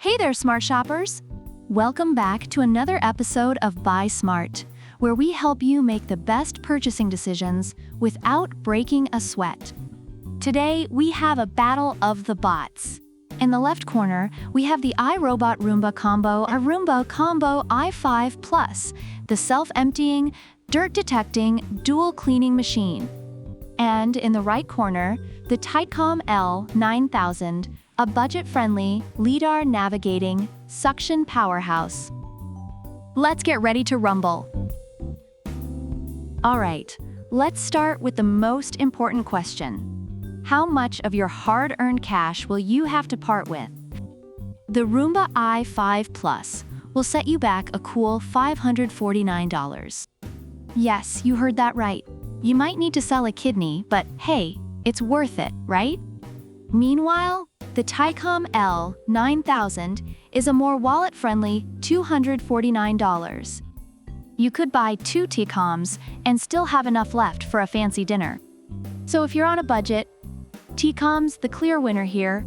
Hey there, smart shoppers! Welcome back to another episode of Buy Smart, where we help you make the best purchasing decisions without breaking a sweat. Today, we have a battle of the bots. In the left corner, we have the iRobot Roomba Combo, a Roomba Combo i5 Plus, the self-emptying, dirt-detecting, dual cleaning machine. And in the right corner, the Tikom L9000, a budget-friendly, LiDAR-navigating, suction powerhouse. Let's get ready to rumble. Alright, let's start with the most important question. How much of your hard-earned cash will you have to part with? The Roomba i5 Plus will set you back a cool $549. Yes, you heard that right. You might need to sell a kidney, but hey, it's worth it, right? Meanwhile, the Tikom L9000 is a more wallet-friendly $249. You could buy 2 Tikoms and still have enough left for a fancy dinner. So if you're on a budget, Tikom's the clear winner here.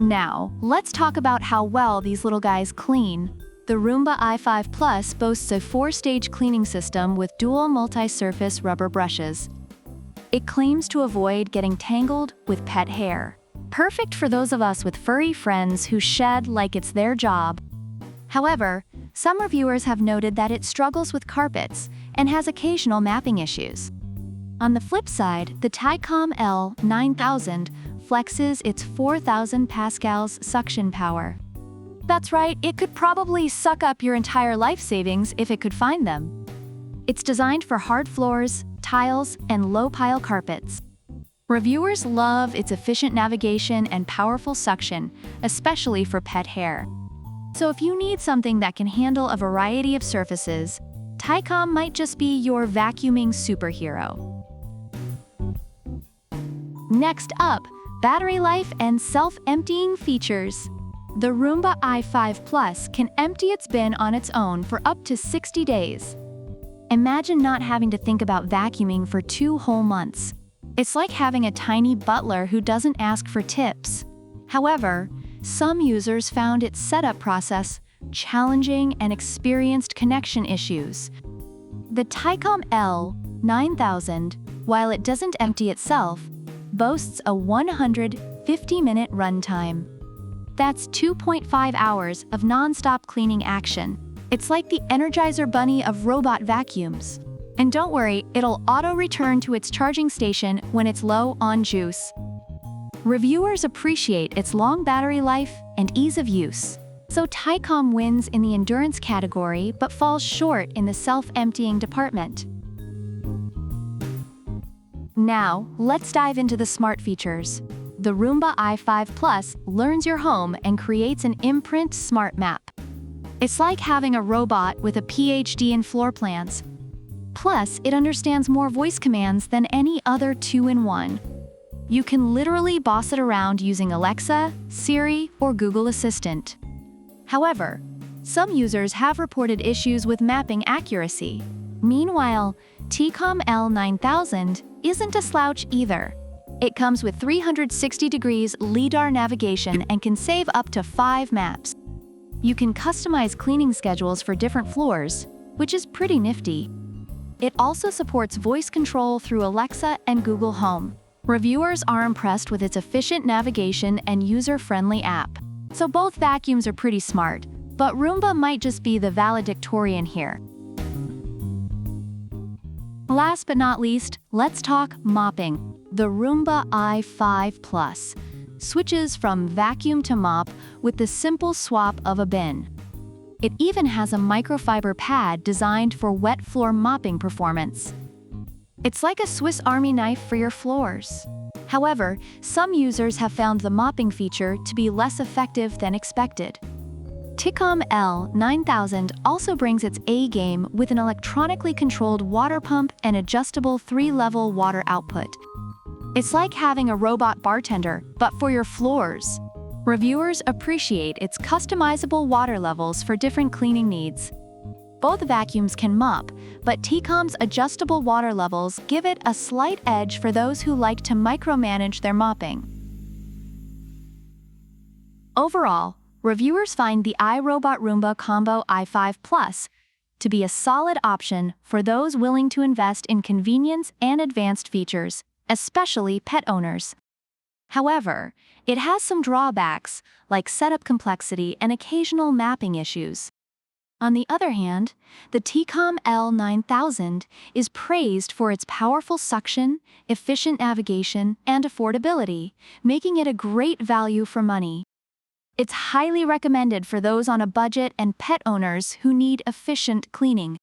Now, let's talk about how well these little guys clean. The Roomba i5 Plus boasts a 4-stage cleaning system with dual multi-surface rubber brushes. It claims to avoid getting tangled with pet hair. Perfect for those of us with furry friends who shed like it's their job. However, some reviewers have noted that it struggles with carpets and has occasional mapping issues. On the flip side, the Tikom L9000 flexes its 4,000 pascals suction power. That's right, it could probably suck up your entire life savings if it could find them. It's designed for hard floors, tiles, and low-pile carpets. Reviewers love its efficient navigation and powerful suction, especially for pet hair. So if you need something that can handle a variety of surfaces, Tikom might just be your vacuuming superhero. Next up, battery life and self-emptying features. The Roomba i5 Plus can empty its bin on its own for up to 60 days. Imagine not having to think about vacuuming for 2 whole months. It's like having a tiny butler who doesn't ask for tips. However, some users found its setup process challenging and experienced connection issues. The Tikom L9000, while it doesn't empty itself, boasts a 150-minute runtime. That's 2.5 hours of non-stop cleaning action. It's like the Energizer Bunny of robot vacuums. And don't worry, it'll auto-return to its charging station when it's low on juice. Reviewers appreciate its long battery life and ease of use. So Tikom wins in the endurance category but falls short in the self-emptying department. Now, let's dive into the smart features. The Roomba i5 Plus learns your home and creates an imprint smart map. It's like having a robot with a PhD in floor plans. Plus, it understands more voice commands than any other 2-in-1. You can literally boss it around using Alexa, Siri, or Google Assistant. However, some users have reported issues with mapping accuracy. Meanwhile, Tikom L9000 isn't a slouch either. It comes with 360 degrees LiDAR navigation and can save up to 5 maps. You can customize cleaning schedules for different floors, which is pretty nifty. It also supports voice control through Alexa and Google Home. Reviewers are impressed with its efficient navigation and user-friendly app. So both vacuums are pretty smart, but Roomba might just be the valedictorian here. Last but not least, let's talk mopping. The Roomba i5 Plus switches from vacuum to mop with the simple swap of a bin. It even has a microfiber pad designed for wet floor mopping performance. It's like a Swiss Army knife for your floors. However, some users have found the mopping feature to be less effective than expected. Tikom L9000 also brings its A-game with an electronically controlled water pump and adjustable 3-level water output. It's like having a robot bartender, but for your floors. Reviewers appreciate its customizable water levels for different cleaning needs. Both vacuums can mop, but Tikom's adjustable water levels give it a slight edge for those who like to micromanage their mopping. Overall, reviewers find the iRobot Roomba Combo i5 Plus to be a solid option for those willing to invest in convenience and advanced features, especially pet owners. However, it has some drawbacks, like setup complexity and occasional mapping issues. On the other hand, the Tikom L9000 is praised for its powerful suction, efficient navigation, and affordability, making it a great value for money. It's highly recommended for those on a budget and pet owners who need efficient cleaning.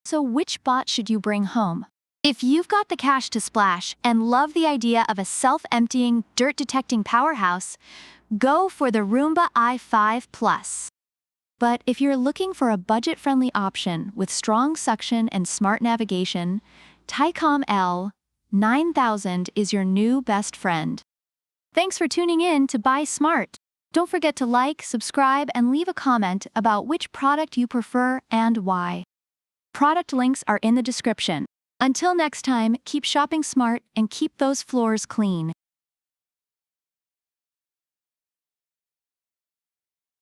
So which bot should you bring home? If you've got the cash to splash and love the idea of a self-emptying, dirt-detecting powerhouse, go for the Roomba i5 Plus. But if you're looking for a budget-friendly option with strong suction and smart navigation, Tikom L9000 is your new best friend. Thanks for tuning in to Buy Smart. Don't forget to like, subscribe, and leave a comment about which product you prefer and why. Product links are in the description. Until next time, keep shopping smart and keep those floors clean.